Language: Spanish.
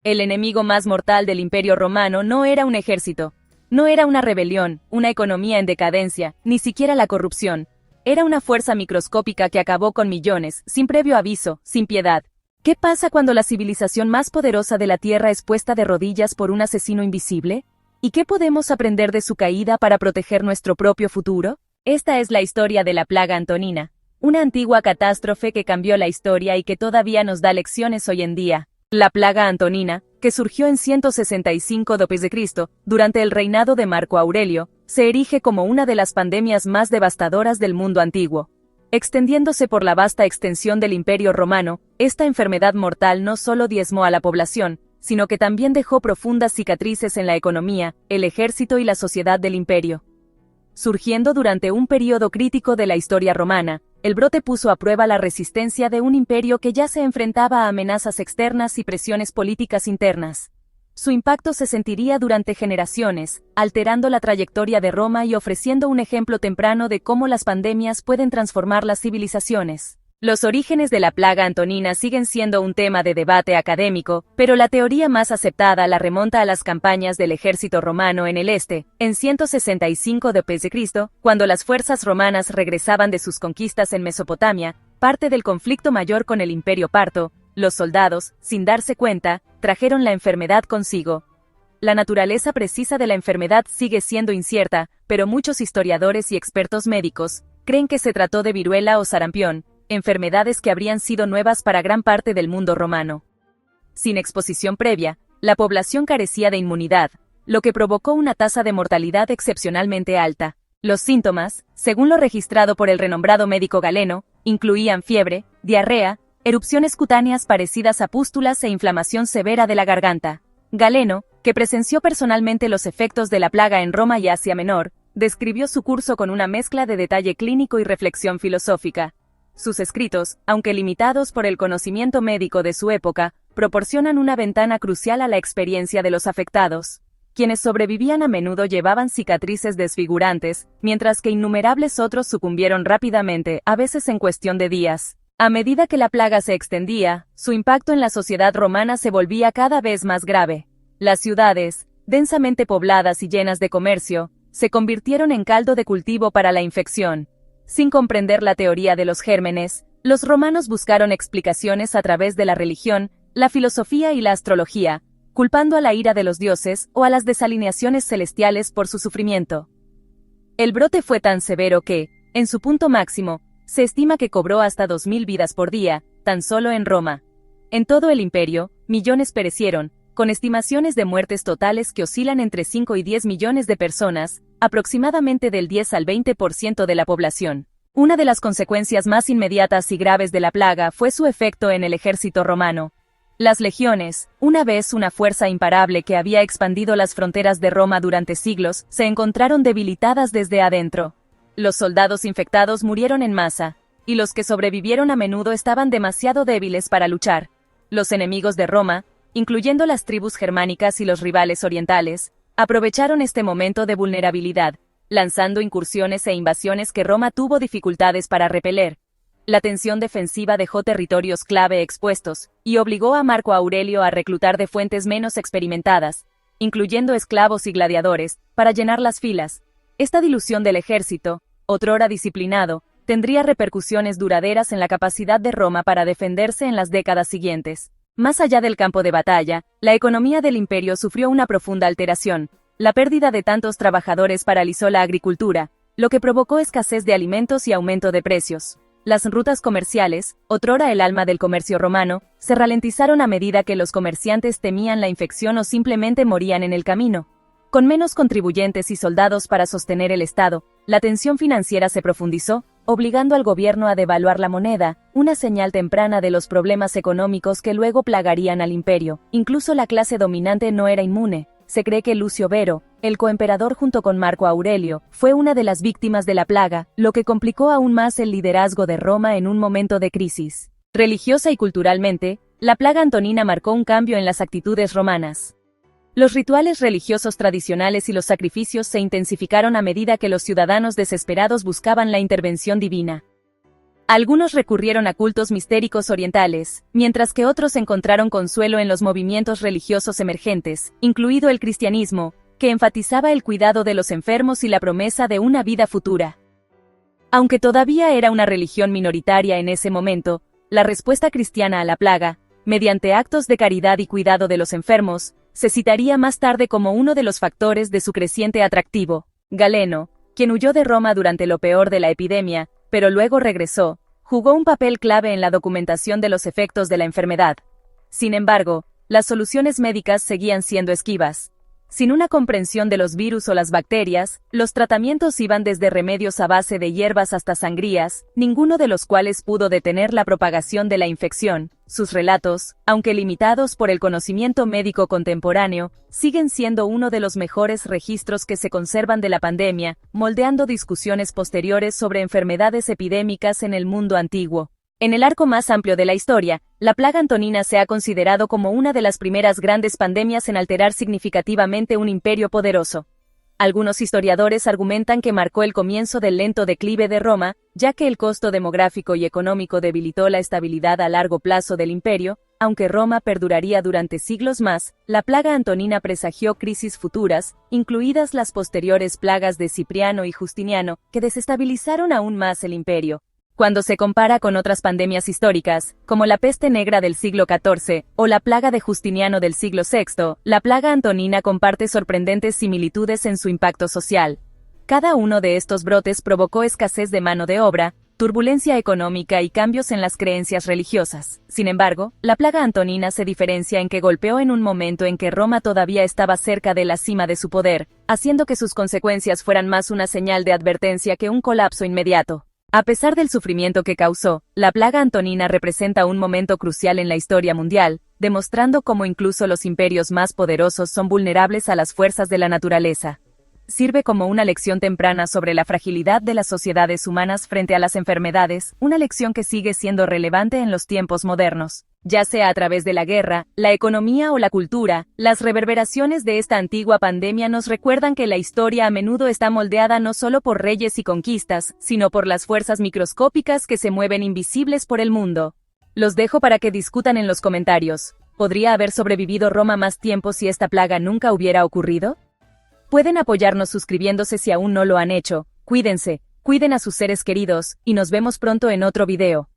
El enemigo más mortal del Imperio Romano no era un ejército, no era una rebelión, una economía en decadencia, ni siquiera la corrupción. Era una fuerza microscópica que acabó con millones, sin previo aviso, sin piedad. ¿Qué pasa cuando la civilización más poderosa de la Tierra es puesta de rodillas por un asesino invisible? ¿Y qué podemos aprender de su caída para proteger nuestro propio futuro? Esta es la historia de la plaga antonina, una antigua catástrofe que cambió la historia y que todavía nos da lecciones hoy en día. La plaga antonina, que surgió en 165 d.C., durante el reinado de Marco Aurelio, se erige como una de las pandemias más devastadoras del mundo antiguo. Extendiéndose por la vasta extensión del Imperio Romano, esta enfermedad mortal no solo diezmó a la población, sino que también dejó profundas cicatrices en la economía, el ejército y la sociedad del imperio. Surgiendo durante un período crítico de la historia romana, el brote puso a prueba la resistencia de un imperio que ya se enfrentaba a amenazas externas y presiones políticas internas. Su impacto se sentiría durante generaciones, alterando la trayectoria de Roma y ofreciendo un ejemplo temprano de cómo las pandemias pueden transformar las civilizaciones. Los orígenes de la plaga antonina siguen siendo un tema de debate académico, pero la teoría más aceptada la remonta a las campañas del ejército romano en el este, en 165 d.C., cuando las fuerzas romanas regresaban de sus conquistas en Mesopotamia, parte del conflicto mayor con el Imperio Parto. Los soldados, sin darse cuenta, trajeron la enfermedad consigo. La naturaleza precisa de la enfermedad sigue siendo incierta, pero muchos historiadores y expertos médicos creen que se trató de viruela o sarampión, enfermedades que habrían sido nuevas para gran parte del mundo romano. Sin exposición previa, la población carecía de inmunidad, lo que provocó una tasa de mortalidad excepcionalmente alta. Los síntomas, según lo registrado por el renombrado médico Galeno, incluían fiebre, diarrea, erupciones cutáneas parecidas a pústulas e inflamación severa de la garganta. Galeno, que presenció personalmente los efectos de la plaga en Roma y Asia Menor, describió su curso con una mezcla de detalle clínico y reflexión filosófica. Sus escritos, aunque limitados por el conocimiento médico de su época, proporcionan una ventana crucial a la experiencia de los afectados. Quienes sobrevivían a menudo llevaban cicatrices desfigurantes, mientras que innumerables otros sucumbieron rápidamente, a veces en cuestión de días. A medida que la plaga se extendía, su impacto en la sociedad romana se volvía cada vez más grave. Las ciudades, densamente pobladas y llenas de comercio, se convirtieron en caldo de cultivo para la infección. Sin comprender la teoría de los gérmenes, los romanos buscaron explicaciones a través de la religión, la filosofía y la astrología, culpando a la ira de los dioses o a las desalineaciones celestiales por su sufrimiento. El brote fue tan severo que, en su punto máximo, se estima que cobró hasta 2000 vidas por día, tan solo en Roma. En todo el imperio, millones perecieron, con estimaciones de muertes totales que oscilan entre 5 y 10 millones de personas, aproximadamente del 10 al 20% de la población. Una de las consecuencias más inmediatas y graves de la plaga fue su efecto en el ejército romano. Las legiones, una vez una fuerza imparable que había expandido las fronteras de Roma durante siglos, se encontraron debilitadas desde adentro. Los soldados infectados murieron en masa, y los que sobrevivieron a menudo estaban demasiado débiles para luchar. Los enemigos de Roma, incluyendo las tribus germánicas y los rivales orientales, aprovecharon este momento de vulnerabilidad, lanzando incursiones e invasiones que Roma tuvo dificultades para repeler. La tensión defensiva dejó territorios clave expuestos, y obligó a Marco Aurelio a reclutar de fuentes menos experimentadas, incluyendo esclavos y gladiadores, para llenar las filas. Esta dilución del ejército, otrora disciplinado, tendría repercusiones duraderas en la capacidad de Roma para defenderse en las décadas siguientes. Más allá del campo de batalla, la economía del imperio sufrió una profunda alteración. La pérdida de tantos trabajadores paralizó la agricultura, lo que provocó escasez de alimentos y aumento de precios. Las rutas comerciales, otrora el alma del comercio romano, se ralentizaron a medida que los comerciantes temían la infección o simplemente morían en el camino. Con menos contribuyentes y soldados para sostener el Estado, la tensión financiera se profundizó, obligando al gobierno a devaluar la moneda, una señal temprana de los problemas económicos que luego plagarían al imperio. Incluso la clase dominante no era inmune. Se cree que Lucio Vero, el coemperador junto con Marco Aurelio, fue una de las víctimas de la plaga, lo que complicó aún más el liderazgo de Roma en un momento de crisis. Religiosa y culturalmente, la plaga antonina marcó un cambio en las actitudes romanas. Los rituales religiosos tradicionales y los sacrificios se intensificaron a medida que los ciudadanos desesperados buscaban la intervención divina. Algunos recurrieron a cultos mistéricos orientales, mientras que otros encontraron consuelo en los movimientos religiosos emergentes, incluido el cristianismo, que enfatizaba el cuidado de los enfermos y la promesa de una vida futura. Aunque todavía era una religión minoritaria en ese momento, la respuesta cristiana a la plaga, mediante actos de caridad y cuidado de los enfermos, se citaría más tarde como uno de los factores de su creciente atractivo. Galeno, quien huyó de Roma durante lo peor de la epidemia, pero luego regresó, jugó un papel clave en la documentación de los efectos de la enfermedad. Sin embargo, las soluciones médicas seguían siendo esquivas. Sin una comprensión de los virus o las bacterias, los tratamientos iban desde remedios a base de hierbas hasta sangrías, ninguno de los cuales pudo detener la propagación de la infección. Sus relatos, aunque limitados por el conocimiento médico contemporáneo, siguen siendo uno de los mejores registros que se conservan de la pandemia, moldeando discusiones posteriores sobre enfermedades epidémicas en el mundo antiguo. En el arco más amplio de la historia, la plaga antonina se ha considerado como una de las primeras grandes pandemias en alterar significativamente un imperio poderoso. Algunos historiadores argumentan que marcó el comienzo del lento declive de Roma, ya que el costo demográfico y económico debilitó la estabilidad a largo plazo del imperio. Aunque Roma perduraría durante siglos más, la plaga antonina presagió crisis futuras, incluidas las posteriores plagas de Cipriano y Justiniano, que desestabilizaron aún más el imperio. Cuando se compara con otras pandemias históricas, como la peste negra del siglo XIV o la plaga de Justiniano del siglo VI, la plaga antonina comparte sorprendentes similitudes en su impacto social. Cada uno de estos brotes provocó escasez de mano de obra, turbulencia económica y cambios en las creencias religiosas. Sin embargo, la plaga antonina se diferencia en que golpeó en un momento en que Roma todavía estaba cerca de la cima de su poder, haciendo que sus consecuencias fueran más una señal de advertencia que un colapso inmediato. A pesar del sufrimiento que causó, la plaga antonina representa un momento crucial en la historia mundial, demostrando cómo incluso los imperios más poderosos son vulnerables a las fuerzas de la naturaleza. Sirve como una lección temprana sobre la fragilidad de las sociedades humanas frente a las enfermedades, una lección que sigue siendo relevante en los tiempos modernos. Ya sea a través de la guerra, la economía o la cultura, las reverberaciones de esta antigua pandemia nos recuerdan que la historia a menudo está moldeada no solo por reyes y conquistas, sino por las fuerzas microscópicas que se mueven invisibles por el mundo. Los dejo para que discutan en los comentarios. ¿Podría haber sobrevivido Roma más tiempo si esta plaga nunca hubiera ocurrido? Pueden apoyarnos suscribiéndose si aún no lo han hecho. Cuídense, cuiden a sus seres queridos, y nos vemos pronto en otro video.